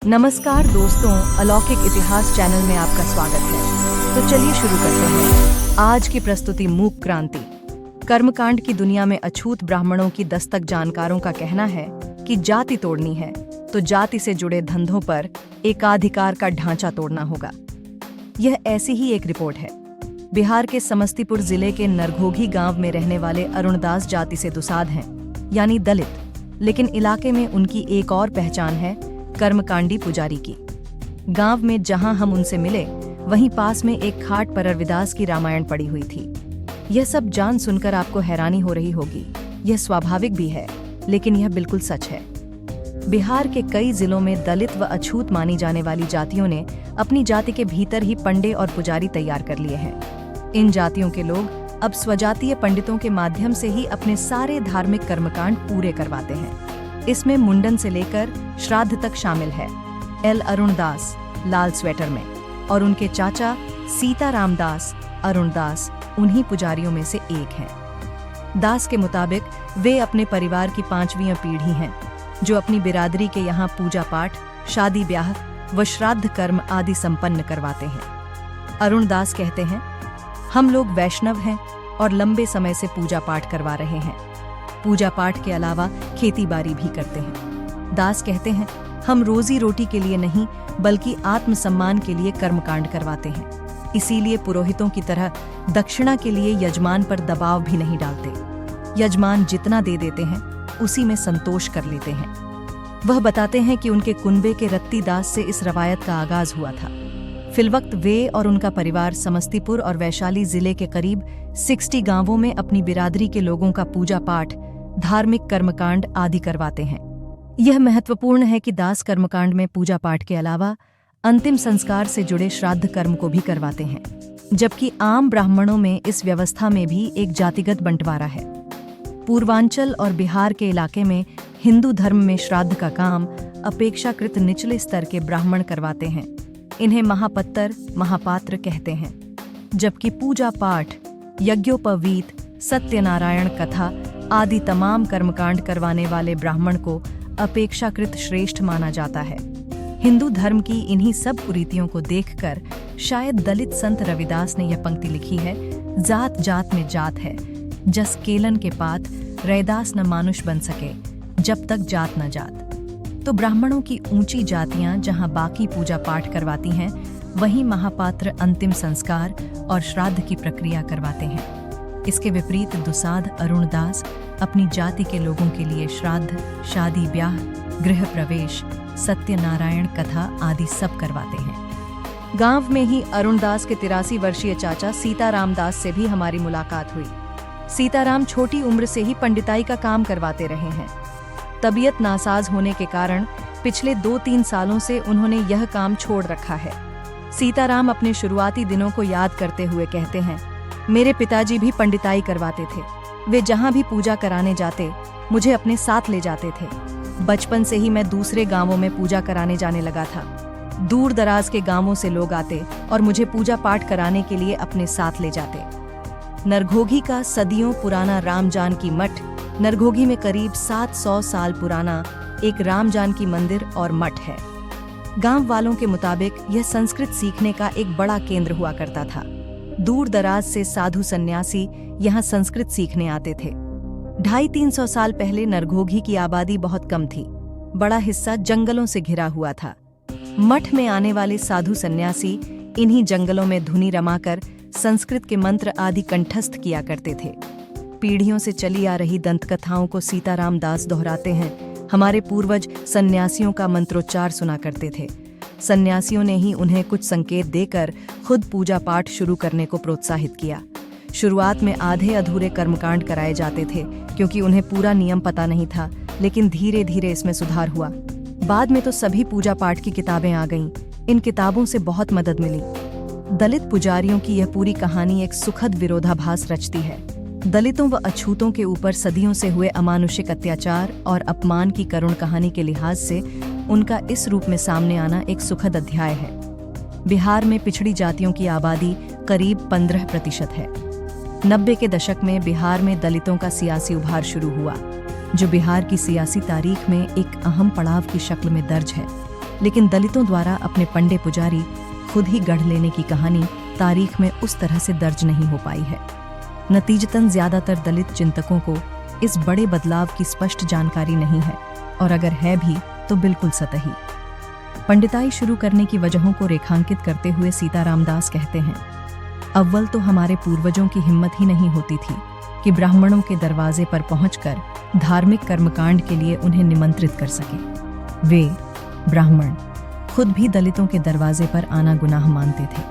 नमस्कार दोस्तों, अलौकिक इतिहास चैनल में आपका स्वागत है। तो चलिए शुरू करते हैं आज की प्रस्तुति। मूक क्रांति। कर्मकांड की दुनिया में अछूत ब्राह्मणों की दस्तक। जानकारों का कहना है कि जाति तोड़नी है तो जाति से जुड़े धंधों पर एकाधिकार का ढांचा तोड़ना होगा। यह ऐसी ही एक रिपोर्ट है। बिहार के समस्तीपुर जिले के नरघोघी गांव में रहने वाले अरुणदास जाति से दुसाध हैं, यानी दलित। लेकिन इलाके में उनकी एक और पहचान है, कर्मकांडी पुजारी की। गांव में जहां हम उनसे मिले, वहीं पास में एक खाट पर रविदास की रामायण पड़ी हुई थी। यह सब जान सुनकर आपको हैरानी हो रही होगी। यह स्वाभाविक भी है, लेकिन यह बिल्कुल सच है। बिहार के कई जिलों में दलित व अछूत मानी जाने वाली जातियों ने अपनी जाति के भीतर ही पंडे और पुजारी तैयार कर लिए हैं। इन जातियों के लोग अब स्वजातीय पंडितों के माध्यम से ही अपने सारे धार्मिक कर्मकांड पूरे करवाते हैं। इसमें मुंडन से लेकर श्राद्ध तक शामिल है। एल अरुणदास लाल स्वेटर में और उनके चाचा सीताराम दास अरुणदास उन्हीं पुजारियों में से एक हैं। दास के मुताबिक वे अपने परिवार की 5वीं पीढ़ी हैं जो अपनी बिरादरी के यहाँ पूजा पाठ, शादी ब्याह व श्राद्ध कर्म आदि संपन्न करवाते हैं। अरुणदास कहते हैं, हम लोग वैष्णव हैं और लंबे समय से पूजा पाठ करवा रहे हैं। पूजा पाठ के अलावा खेती बाड़ी भी करते हैं। दास कहते हैं, हम रोजी रोटी के लिए नहीं बल्कि आत्मसम्मान के लिए कर्मकांड करवाते हैं। इसीलिए पुरोहितों की तरह दक्षिणा के लिए यजमान पर दबाव भी नहीं डालते। यजमान जितना दे देते हैं उसी में संतोष कर लेते हैं। वह बताते हैं कि उनके कुनबे के रत्ती दास से इस रवायत का आगाज हुआ था। फिलवक्त वे और उनका परिवार समस्तीपुर और वैशाली जिले के करीब 60 गांवों में अपनी बिरादरी के लोगों का पूजा पाठ, धार्मिक कर्मकांड आदि करवाते हैं। यह महत्वपूर्ण है कि दास कर्मकांड में पूजा पाठ के अलावा अंतिम संस्कार से जुड़े श्राद्ध कर्म को भी करवाते हैं, जबकि आम ब्राह्मणों में इस व्यवस्था में भी एक जातिगत बंटवारा है। पूर्वांचल और बिहार के इलाके में हिंदू धर्म में श्राद्ध का काम अपेक्षाकृत निचले स्तर के ब्राह्मण करवाते हैं। इन्हें महापत्तर, महापात्र कहते हैं, जबकि पूजा पाठ, यज्ञोपवीत, सत्यनारायण कथा आदि तमाम कर्मकांड करवाने वाले ब्राह्मण को अपेक्षाकृत श्रेष्ठ माना जाता है। हिंदू धर्म की इन्हीं सब कुरीतियों को देखकर शायद दलित संत रविदास ने यह पंक्ति लिखी है, जात जात में जात है, जस केलन के पात, रैदास न मानुष बन सके, जब तक जात न जात। तो ब्राह्मणों की ऊंची जातियां जहां बाकी पूजा पाठ करवाती हैं, वहीं महापात्र अंतिम संस्कार और श्राद्ध की प्रक्रिया करवाते हैं। इसके विपरीत दुसाध अरुणदास अपनी जाति के लोगों के लिए श्राद्ध, शादी ब्याह, गृह प्रवेश, सत्यनारायण कथा आदि सब करवाते हैं। गांव में ही अरुणदास के 83 वर्षीय चाचा सीताराम दास से भी हमारी मुलाकात हुई। सीताराम छोटी उम्र से ही पंडिताई का काम करवाते रहे हैं। तबीयत नासाज होने के कारण पिछले 2-3 सालों से उन्होंने यह काम छोड़ रखा है। सीताराम अपने शुरुआती दिनों को याद करते हुए कहते हैं, मेरे पिताजी भी पंडिताई करवाते थे। वे जहां भी पूजा कराने जाते, मुझे अपने साथ ले जाते थे। बचपन से ही मैं दूसरे गांवों में पूजा कराने जाने लगा था। दूर दराज के गांवों से लोग आते और मुझे पूजा पाठ कराने के लिए अपने साथ ले जाते। नरघोघी का सदियों पुराना राम जानकी मठ, नरघोघी में करीब 700 साल पुराना एक राम जानकी मंदिर और मठ है। गांव वालों के मुताबिक यह संस्कृत सीखने का एक बड़ा केंद्र हुआ करता था। दूर दराज से साधु सन्यासी यहाँ संस्कृत सीखने आते थे। 250-300 साल पहले नरघोघी की आबादी बहुत कम थी। बड़ा हिस्सा जंगलों से घिरा हुआ था। मठ में आने वाले साधु सन्यासी इन्हीं जंगलों में धुनी रमाकर संस्कृत के मंत्र आदि कंठस्थ किया करते थे। पीढ़ियों से चली आ रही दंतकथाओं को सीताराम दास दोहराते हैं। हमारे पूर्वज सन्यासियों का मंत्रोच्चार सुना करते थे। सन्यासियों ने ही उन्हें कुछ संकेत देकर खुद पूजा पाठ शुरू करने को प्रोत्साहित किया। शुरुआत में आधे अधूरे कर्मकांड कराए जाते थे क्योंकि उन्हें पूरा नियम पता नहीं था, लेकिन धीरे धीरे इसमें सुधार हुआ। बाद में तो सभी पूजा पाठ की किताबें आ गईं। इन किताबों से बहुत मदद मिली। दलित पुजारियों की यह पूरी कहानी एक सुखद विरोधाभास रचती है। दलितों व अछूतों के ऊपर सदियों से हुए अमानुषिक अत्याचार और अपमान की करुण कहानी के लिहाज से उनका इस रूप में सामने आना एक सुखद अध्याय है। बिहार में पिछड़ी जातियों की आबादी करीब 15% है। 90 के दशक में बिहार में दलितों का सियासी उभार शुरू हुआ, जो बिहार की सियासी तारीख में एक अहम पड़ाव की शक्ल में दर्ज है। लेकिन दलितों द्वारा अपने पंडे पुजारी खुद ही गढ़ लेने की कहानी तारीख में उस तरह से दर्ज नहीं हो पाई है। नतीजतन ज्यादातर दलित चिंतकों को इस बड़े बदलाव की स्पष्ट जानकारी नहीं है, और अगर है भी तो बिल्कुल सतही। पंडिताई शुरू करने की वजहों को रेखांकित करते हुए सीताराम दास कहते हैं, अव्वल तो हमारे पूर्वजों की हिम्मत ही नहीं होती थी कि ब्राह्मणों के दरवाजे पर पहुंचकर धार्मिक कर्मकांड के लिए उन्हें निमंत्रित कर सके। वे ब्राह्मण खुद भी दलितों के दरवाजे पर आना गुनाह मानते थे,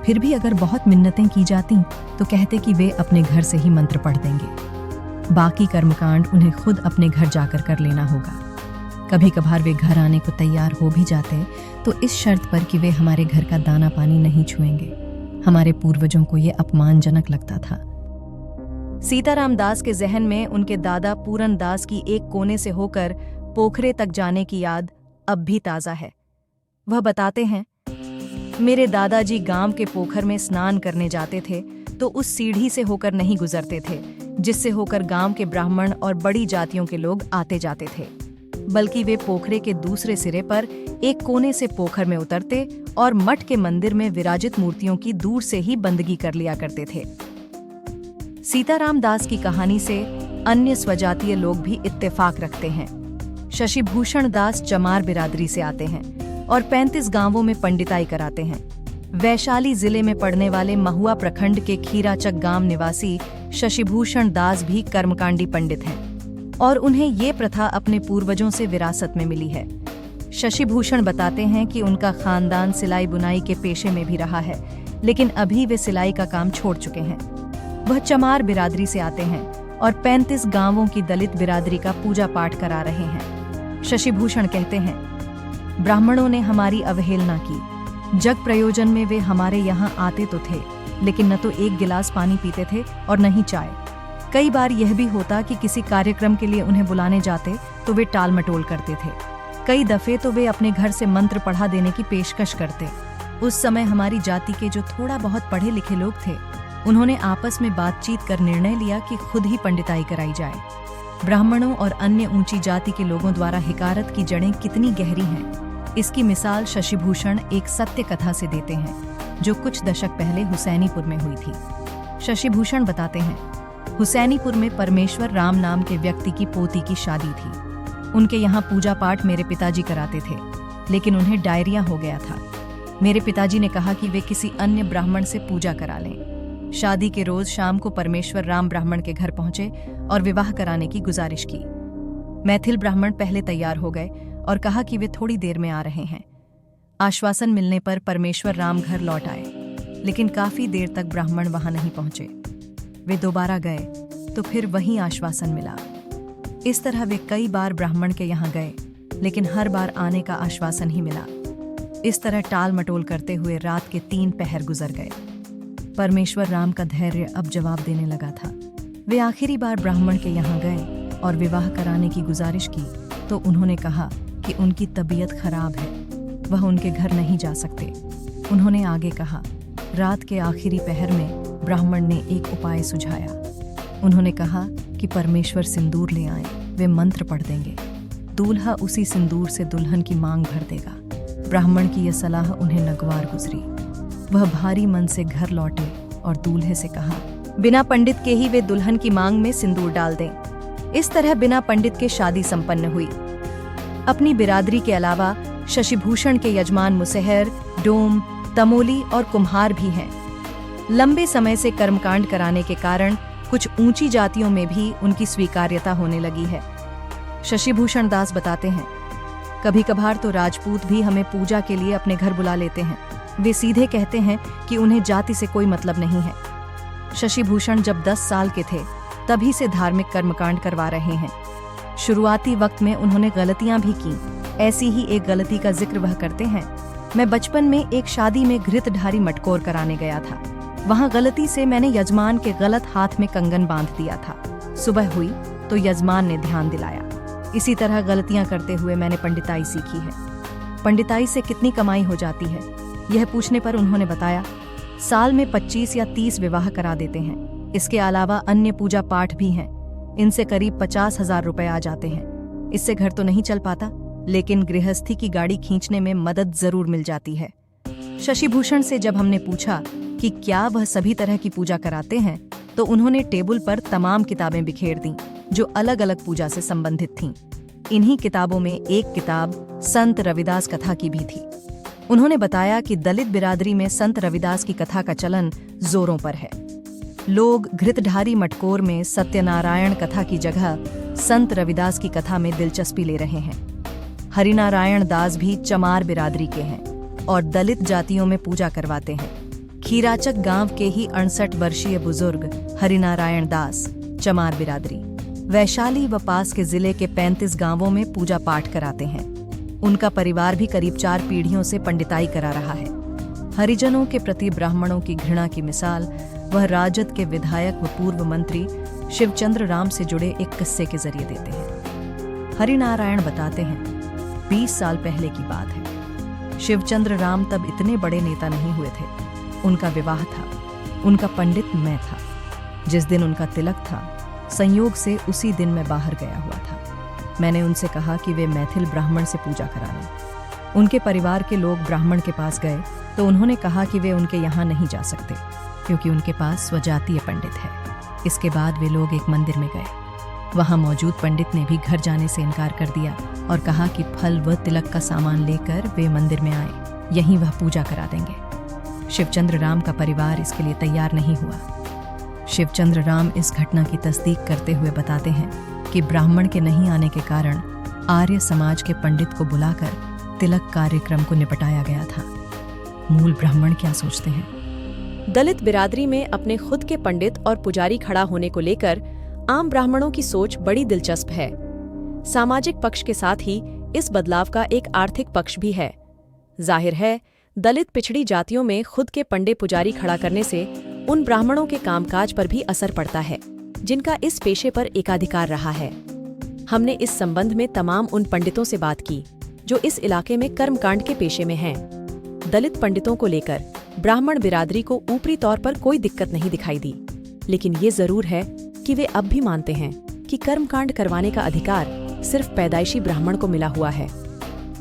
फिर भी अगर बहुत मिन्नतें की जाती तो कहते कि वे अपने घर से ही मंत्र पढ़ देंगे, बाकी कर्मकांड उन्हें खुद अपने घर जाकर कर लेना होगा। कभी कभार वे घर आने को तैयार हो भी जाते तो इस शर्त पर कि वे हमारे घर का दाना पानी नहीं छुएंगे। हमारे पूर्वजों को यह अपमानजनक लगता था। सीताराम दास के जहन में उनके दादा पूरन दास की एक कोने से होकर पोखरे तक जाने की याद अब भी ताजा है। वह बताते हैं, मेरे दादाजी गांव के पोखर में स्नान करने जाते थे तो उस सीढ़ी से होकर नहीं गुजरते थे जिससे होकर गांव के ब्राह्मण और बड़ी जातियों के लोग आते जाते थे, बल्कि वे पोखरे के दूसरे सिरे पर एक कोने से पोखर में उतरते और मठ के मंदिर में विराजित मूर्तियों की दूर से ही बंदगी कर लिया करते थे। सीताराम दास की कहानी से अन्य स्वजातीय लोग भी इत्तेफाक रखते हैं। शशिभूषण दास चमार बिरादरी से आते हैं और 35 गांवों में पंडिताई कराते हैं। वैशाली जिले में पड़ने वाले महुआ प्रखंड के खीराचक गांव निवासी शशिभूषण दास भी कर्मकांडी पंडित हैं और उन्हें ये प्रथा अपने पूर्वजों से विरासत में मिली है। शशिभूषण बताते हैं कि उनका खानदान सिलाई बुनाई के पेशे में भी रहा है, लेकिन अभी वे सिलाई का काम छोड़ चुके हैं। वह चमार बिरादरी से आते हैं और 35 गांवों की दलित बिरादरी का पूजा पाठ करा रहे हैं। शशिभूषण कहते हैं, ब्राह्मणों ने हमारी अवहेलना की। जग प्रयोजन में वे हमारे यहाँ आते तो थे, लेकिन न तो एक गिलास पानी पीते थे और न ही चाय। कई बार यह भी होता कि किसी कार्यक्रम के लिए उन्हें बुलाने जाते तो वे टाल मटोल करते थे। कई दफे तो वे अपने घर से मंत्र पढ़ा देने की पेशकश करते। उस समय हमारी जाति के जो थोड़ा बहुत पढ़े लिखे लोग थे, उन्होंने आपस में बातचीत कर निर्णय लिया कि खुद ही पंडिताई कराई जाए। ब्राह्मणों और अन्य ऊंची जाति के लोगों द्वारा हिकारत की जड़ें कितनी गहरी हैं, इसकी मिसाल शशिभूषण एक सत्य कथा से देते हैं जो कुछ दशक पहले हुसैनीपुर में हुई थी। शशिभूषण बताते हैं, हुसैनीपुर में परमेश्वर राम नाम के व्यक्ति की पोती की शादी थी। उनके यहाँ पूजा पाठ मेरे पिताजी कराते थे, लेकिन उन्हें डायरिया हो गया था। मेरे पिताजी ने कहा कि वे किसी अन्य ब्राह्मण से पूजा करा लें। शादी के रोज शाम को परमेश्वर राम ब्राह्मण के घर पहुंचे और विवाह कराने की गुजारिश की। मैथिल ब्राह्मण पहले तैयार हो गए और कहा कि वे थोड़ी देर में आ रहे हैं। आश्वासन मिलने पर परमेश्वर राम घर लौट आए, लेकिन काफी देर तक ब्राह्मण वहां नहीं पहुंचे। वे दोबारा गए तो फिर वही आश्वासन मिला। इस तरह वे कई बार ब्राह्मण के यहाँ गए, लेकिन हर बार आने का आश्वासन ही मिला। इस तरह टाल मटोल करते हुए रात के 3 पहर गुजर गए। परमेश्वर राम का धैर्य अब जवाब देने लगा था। वे आखिरी बार ब्राह्मण के यहाँ गए और विवाह कराने की गुजारिश की तो उन्होंने कहा कि उनकी तबीयत खराब है, वह उनके घर नहीं जा सकते। उन्होंने आगे कहा, रात के आखिरी पहर में ब्राह्मण ने एक उपाय सुझाया। उन्होंने कहा कि परमेश्वर सिंदूर ले आए, वे मंत्र पढ़ देंगे। दूल्हा उसी सिंदूर से दुल्हन की मांग भर देगा। ब्राह्मण की यह सलाह उन्हें नागवार गुजरी। वह भारी मन से घर लौटे और दूल्हे से कहा, बिना पंडित के ही वे दुल्हन की मांग में सिंदूर डाल दें। इस तरह बिना पंडित के शादी संपन्न हुई। अपनी बिरादरी के अलावा शशिभूषण के यजमान मुसहर, डोम, तमोली और कुम्हार भी हैं। लंबे समय से कर्मकांड कराने के कारण कुछ ऊंची जातियों में भी उनकी स्वीकार्यता होने लगी है। शशिभूषण दास बताते हैं, कभी कभार तो राजपूत भी हमें पूजा के लिए अपने घर बुला लेते हैं। वे सीधे कहते हैं कि उन्हें जाति से कोई मतलब नहीं है। शशिभूषण जब 10 साल के थे तभी से धार्मिक कर्मकांड करवा रहे हैं। शुरुआती वक्त में उन्होंने गलतियां भी की। ऐसी ही एक गलती का जिक्र वह करते हैं, मैं बचपन में एक शादी में घृतधारी मटकोर कराने गया था। वहां गलती से मैंने यजमान के गलत हाथ में कंगन बांध दिया था। सुबह हुई तो यजमान ने ध्यान दिलाया। इसी तरह गलतियां करते हुए मैंने पंडिताई सीखी है। पंडिताई से कितनी कमाई हो जाती है, यह पूछने पर उन्होंने बताया, साल में 25 या 30 विवाह करा देते हैं। इसके अलावा अन्य पूजा पाठ भी हैं। इनसे करीब 50,000 रुपए आ जाते हैं। इससे घर तो नहीं चल पाता, लेकिन गृहस्थी की गाड़ी खींचने में मदद जरूर मिल जाती है। शशिभूषण से जब हमने पूछा कि क्या वह सभी तरह की पूजा कराते हैं, तो उन्होंने टेबल पर तमाम किताबें बिखेर दीं, जो अलग अलग पूजा से संबंधित थीं। इन्हीं किताबों में एक किताब संत रविदास कथा की भी थी। उन्होंने बताया कि दलित बिरादरी में संत रविदास की कथा का चलन जोरों पर है। लोग घृतधारी मटकोर में सत्यनारायण कथा की जगह संत रविदास की कथा में दिलचस्पी ले रहे हैं। हरिनारायण दास भी चमार बिरादरी के हैं और दलित जातियों में पूजा करवाते हैं। खीराचक गांव के ही 68 वर्षीय बुजुर्ग हरिनारायण दास चमार बिरादरी वैशाली व पास के जिले के 35 गांवों में पूजा पाठ कराते हैं। उनका परिवार भी करीब 4 पीढ़ियों से पंडिताई करा रहा है। हरिजनों के प्रति ब्राह्मणों की घृणा की मिसाल वह राजद के विधायक व पूर्व मंत्री शिवचंद्र राम से जुड़े एक किस्से के जरिए देते हैं। हरिनारायण बताते हैं, 20 साल पहले की बात है। शिवचंद्र राम तब इतने बड़े नेता नहीं हुए थे। उनका विवाह था। उनका पंडित मैं था। जिस दिन उनका तिलक था, संयोग से उसी दिन मैं बाहर गया हुआ था। मैंने उनसे कहा कि वे मैथिल ब्राह्मण से पूजा करा लें। उनके परिवार के लोग ब्राह्मण के पास गए तो उन्होंने कहा कि वे उनके यहाँ नहीं जा सकते क्योंकि उनके पास स्वजातीय पंडित है। इसके बाद वे लोग एक मंदिर में गए। वहाँ मौजूद पंडित ने भी घर जाने से इनकार कर दिया और कहा कि फल व तिलक का सामान लेकर वे मंदिर में आए, यहीं वह पूजा करा देंगे। शिवचंद्र राम का परिवार इसके लिए तैयार नहीं हुआ। शिवचंद्र राम इस घटना की तस्दीक करते हुए बताते हैं कि ब्राह्मण के नहीं आने के कारण आर्य समाज के पंडित को बुलाकर तिलक कार्यक्रम को निपटाया गया था। मूल ब्राह्मण क्या सोचते हैं? दलित बिरादरी में अपने खुद के पंडित और पुजारी खड़ा होने को लेकर आम ब्राह्मणों की सोच बड़ी दिलचस्प है। सामाजिक पक्ष के साथ ही इस बदलाव का एक आर्थिक पक्ष भी है। जाहिर है, दलित पिछड़ी जातियों में खुद के पंडित पुजारी खड़ा करने से उन ब्राह्मणों के कामकाज पर भी असर पड़ता है जिनका इस पेशे पर एकाधिकार रहा है। हमने इस संबंध में तमाम उन पंडितों से बात की जो इस इलाके में कर्मकांड के पेशे में हैं। दलित पंडितों को लेकर ब्राह्मण बिरादरी को ऊपरी तौर पर कोई दिक्कत नहीं दिखाई दी, लेकिन ये जरूर है कि वे अब भी मानते हैं कि कर्मकांड करवाने का अधिकार सिर्फ पैदाइशी ब्राह्मण को मिला हुआ है।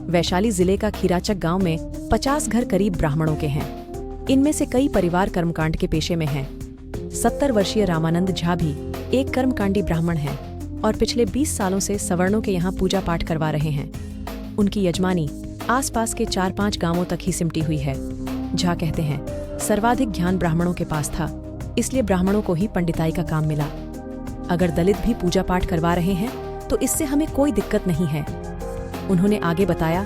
वैशाली जिले का खीराचक गांव में 50 घर करीब ब्राह्मणों के हैं। इनमें से कई परिवार कर्मकांड के पेशे में हैं। 70 वर्षीय रामानंद झा भी एक कर्मकांडी ब्राह्मण हैं और पिछले 20 सालों से सवर्णों के यहाँ पूजा पाठ करवा रहे हैं। उनकी यजमानी आसपास के 4-5 गांवों तक ही सिमटी हुई है। झा कहते हैं, सर्वाधिक ध्यान ब्राह्मणों के पास था, इसलिए ब्राह्मणों को ही पंडिताई का काम मिला। अगर दलित भी पूजा पाठ करवा रहे हैं तो इससे हमें कोई दिक्कत नहीं है। उन्होंने आगे बताया,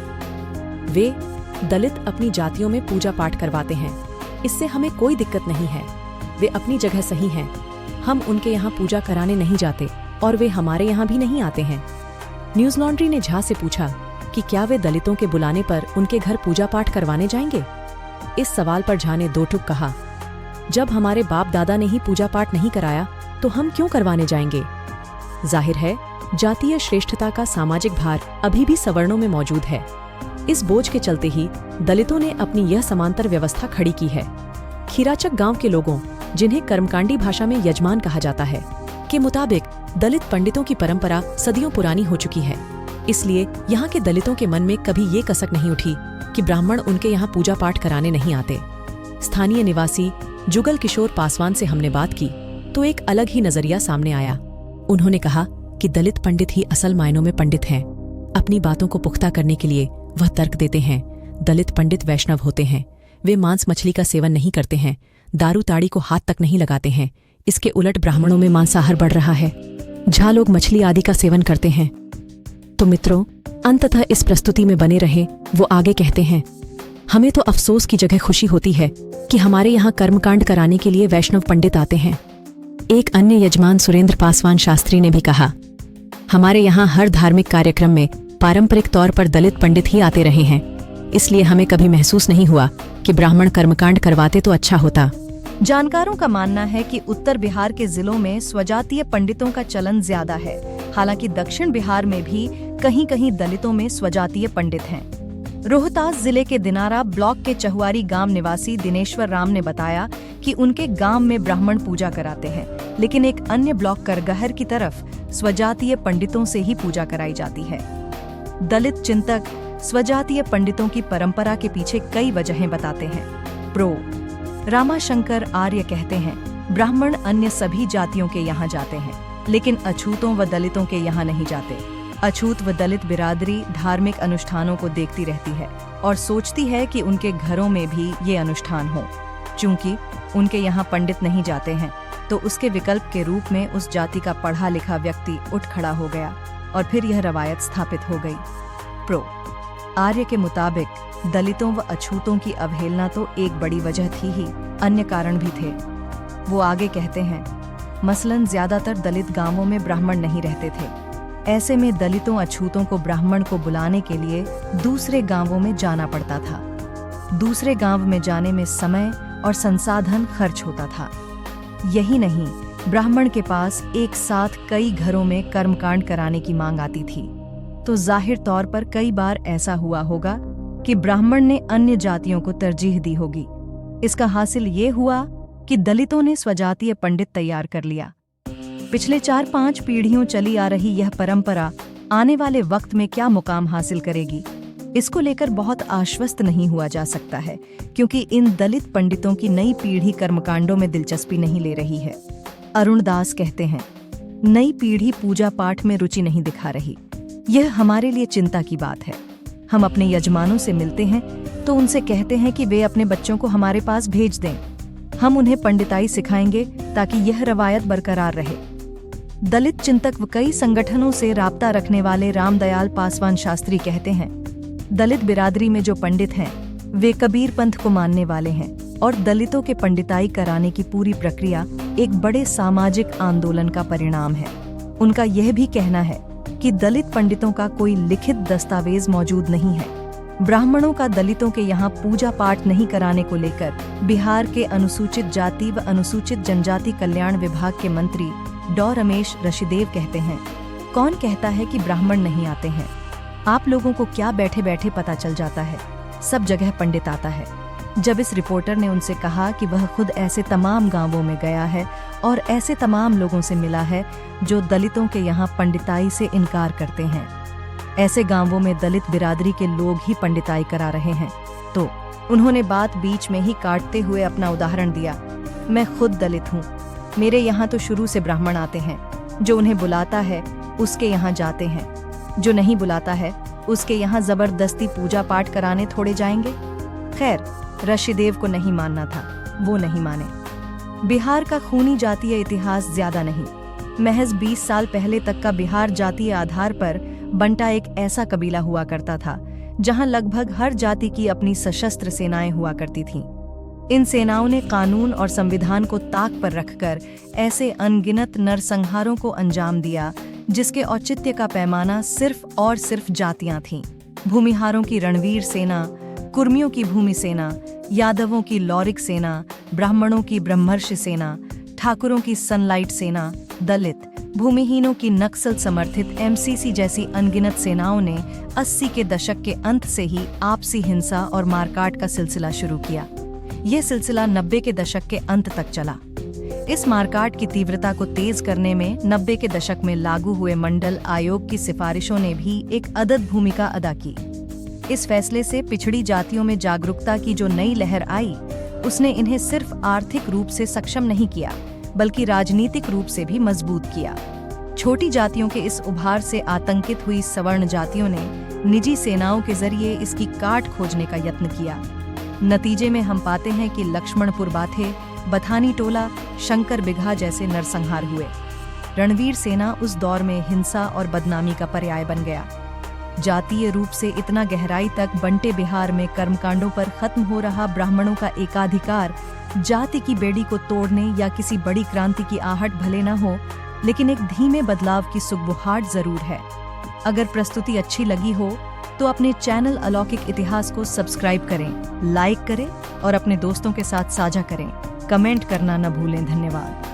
वे दलित अपनी जातियों में पूजा पाठ करवाते हैं, इससे हमें कोई दिक्कत नहीं है। वे अपनी जगह सही हैं। हम उनके यहाँ पूजा कराने नहीं जाते और वे हमारे यहाँ भी नहीं आते हैं। न्यूज लॉन्ड्री ने झा से पूछा कि क्या वे दलितों के बुलाने पर उनके घर पूजा पाठ करवाने जाएंगे। इस सवाल पर झा ने दो टूक कहा, जब हमारे बाप दादा ने ही पूजा पाठ नहीं कराया तो हम क्यों करवाने जाएंगे। जाहिर है, जातीय श्रेष्ठता का सामाजिक भार अभी भी सवर्णों में मौजूद है। इस बोझ के चलते ही दलितों ने अपनी यह समांतर व्यवस्था खड़ी की है। खीराचक गांव के लोगों, जिन्हें कर्मकांडी भाषा में यजमान कहा जाता है, के मुताबिक दलित पंडितों की परंपरा सदियों पुरानी हो चुकी है। इसलिए यहाँ के दलितों के मन में कभी ये कसक नहीं उठी कि ब्राह्मण उनके यहाँ पूजा पाठ कराने नहीं आते। स्थानीय निवासी जुगल किशोर पासवान से हमने बात की तो एक अलग ही नजरिया सामने आया। उन्होंने कहा कि दलित पंडित ही असल मायनों में पंडित हैं। अपनी बातों को पुख्ता करने के लिए वह तर्क देते हैं। दलित पंडित वैष्णव होते हैं। वे मांस मछली का सेवन नहीं करते हैं, दारू ताड़ी को हाथ तक नहीं लगाते हैं। इसके उलट ब्राह्मणों में मांसाहार बढ़ रहा है। जहाँ लोग मछली आदि का सेवन करते हैं। तो मित्रों, अंततः इस प्रस्तुति में बने रहे। वो आगे कहते हैं, हमें तो अफसोस की जगह खुशी होती है कि हमारे यहाँ कर्मकांड कराने के लिए वैष्णव पंडित आते हैं। एक अन्य यजमान सुरेंद्र पासवान शास्त्री ने भी कहा, हमारे यहाँ हर धार्मिक कार्यक्रम में पारंपरिक तौर पर दलित पंडित ही आते रहे हैं, इसलिए हमें कभी महसूस नहीं हुआ कि ब्राह्मण कर्मकांड करवाते तो अच्छा होता। जानकारों का मानना है कि उत्तर बिहार के जिलों में स्वजातीय पंडितों का चलन ज्यादा है। हालांकि दक्षिण बिहार में भी कहीं कहीं दलितों में स्वजातीय पंडित हैं। रोहतास जिले के दिनारा ब्लॉक के चहुआरी गांव निवासी दिनेश्वर राम ने बताया कि उनके गांव में ब्राह्मण पूजा कराते हैं, लेकिन एक अन्य ब्लॉक करगहर की तरफ स्वजातीय पंडितों से ही पूजा कराई जाती है। दलित चिंतक स्वजातीय पंडितों की परंपरा के पीछे कई वजहें बताते हैं। प्रो रामाशंकर आर्य कहते हैं, ब्राह्मण अन्य सभी जातियों के यहाँ जाते हैं, लेकिन अछूतों व दलितों के यहाँ नहीं जाते। अछूत व दलित बिरादरी धार्मिक अनुष्ठानों को देखती रहती है और सोचती है कि उनके घरों में भी ये अनुष्ठान हो। चूंकि उनके यहाँ पंडित नहीं जाते हैं, तो उसके विकल्प के रूप में उस जाति का पढ़ा लिखा व्यक्ति उठ खड़ा हो गया और फिर यह रवायत स्थापित हो गई। प्रो आर्य के मुताबिक दलितों व अछूतों की अवहेलना तो एक बड़ी वजह थी ही, अन्य कारण भी थे। वो आगे कहते हैं, मसलन ज्यादातर दलित गांवों में ब्राह्मण नहीं रहते थे। ऐसे में दलितों अछूतों को ब्राह्मण को बुलाने के लिए दूसरे गांवों में जाना पड़ता था। दूसरे गांव में जाने में समय और संसाधन खर्च होता था। यही नहीं, ब्राह्मण के पास एक साथ कई घरों में कर्मकांड कराने की मांग आती थी, तो जाहिर तौर पर कई बार ऐसा हुआ होगा कि ब्राह्मण ने अन्य जातियों को तरजीह दी होगी। इसका हासिल ये हुआ कि दलितों ने स्वजातीय पंडित तैयार कर लिया। पिछले 4-5 पीढ़ियों चली आ रही यह परंपरा आने वाले वक्त में क्या मुकाम हासिल करेगी, इसको लेकर बहुत आश्वस्त नहीं हुआ जा सकता है, क्योंकि इन दलित पंडितों की नई पीढ़ी कर्मकांडों में दिलचस्पी नहीं ले रही है। अरुण दास कहते हैं, नई पीढ़ी पूजा पाठ में रुचि नहीं दिखा रही। यह हमारे लिए चिंता की बात है। हम अपने यजमानों से मिलते हैं तो उनसे कहते हैं कि वे अपने बच्चों को हमारे पास भेज दें। हम उन्हें पंडिताई सिखाएंगे ताकि यह रवायत बरकरार रहे। दलित चिंतक व कई संगठनों से राब्ता रखने वाले रामदयाल पासवान शास्त्री कहते हैं, दलित बिरादरी में जो पंडित हैं वे कबीर पंथ को मानने वाले हैं और दलितों के पंडिताई कराने की पूरी प्रक्रिया एक बड़े सामाजिक आंदोलन का परिणाम है। उनका यह भी कहना है कि दलित पंडितों का कोई लिखित दस्तावेज मौजूद नहीं है। ब्राह्मणों का दलितों के यहाँ पूजा पाठ नहीं कराने को लेकर बिहार के अनुसूचित जाति व अनुसूचित जनजाति कल्याण विभाग के मंत्री डॉ रमेश ऋषिदेव कहते हैं, कौन कहता है कि ब्राह्मण नहीं आते हैं? आप लोगों को क्या बैठे बैठे पता चल जाता है? सब जगह पंडित आता है। जब इस रिपोर्टर ने उनसे कहा कि वह खुद ऐसे तमाम गांवों में गया है और ऐसे तमाम लोगों से मिला है जो दलितों के यहाँ पंडिताई से इनकार करते हैं, ऐसे गांवों में दलित बिरादरी के लोग ही पंडिताई करा रहे हैं, तो उन्होंने बात बीच में ही काटते हुए अपना उदाहरण दिया। मैं खुद दलित हूँ, मेरे यहाँ तो शुरू से ब्राह्मण आते हैं। जो उन्हें बुलाता है उसके यहाँ जाते हैं, जो नहीं बुलाता है उसके यहाँ जबरदस्ती पूजा पाठ कराने थोड़े जाएंगे। खैर, ऋषिदेव को नहीं मानना था, वो नहीं माने। बिहार का खूनी जातीय इतिहास ज्यादा नहीं, महज 20 साल पहले तक का बिहार जातीय आधार पर बंटा एक ऐसा कबीला हुआ करता था जहां लगभग हर जाति की अपनी सशस्त्र सेनाएं हुआ करती थीं। इन सेनाओं ने कानून और संविधान को ताक पर रखकर ऐसे अनगिनत नरसंहारों को अंजाम दिया जिसके औचित्य का पैमाना सिर्फ और सिर्फ जातियां थीं। भूमिहारों की रणवीर सेना, कुर्मियों की भूमि सेना, यादवों की लौरिक सेना, ब्राह्मणों की ब्रह्मर्षि सेना, ठाकुरों की सनलाइट सेना, दलित भूमिहीनों की नक्सल समर्थित एमसीसी जैसी अनगिनत सेनाओं ने 80 के दशक के अंत से ही आपसी हिंसा और मारकाट का सिलसिला शुरू किया। यह सिलसिला 90 के दशक के अंत तक चला। इस मारकाट की तीव्रता को तेज करने में 90 के दशक में लागू हुए मंडल आयोग की सिफारिशों ने भी एक अदद भूमिका अदा की। इस फैसले से पिछड़ी जातियों में जागरूकता की जो नई लहर आई, उसने इन्हें सिर्फ आर्थिक रूप से सक्षम नहीं किया, बल्कि राजनीतिक रूप से भी मजबूत किया। छोटी जातियों के इस उभार से आतंकित हुई सवर्ण जातियों ने निजी सेनाओं के जरिए इसकी काट खोजने का यत्न किया। नतीजे में हम पाते हैं कि लक्ष्मणपुर बाथे, बथानी टोला, शंकर बिघा जैसे नरसंहार हुए। रणवीर सेना उस दौर में हिंसा और बदनामी का पर्याय बन गया। जातीय रूप से इतना गहराई तक बंटे बिहार में कर्मकांडों पर खत्म हो रहा ब्राह्मणों का एकाधिकार जाति की बेड़ी को तोड़ने या किसी बड़ी क्रांति की आहट भले न हो, लेकिन एक धीमे बदलाव की सुगबुहाट जरूर है। अगर प्रस्तुति अच्छी लगी हो तो अपने चैनल अलौकिक इतिहास को सब्सक्राइब करें, लाइक करें और अपने दोस्तों के साथ साझा करें। कमेंट करना न भूलें। धन्यवाद।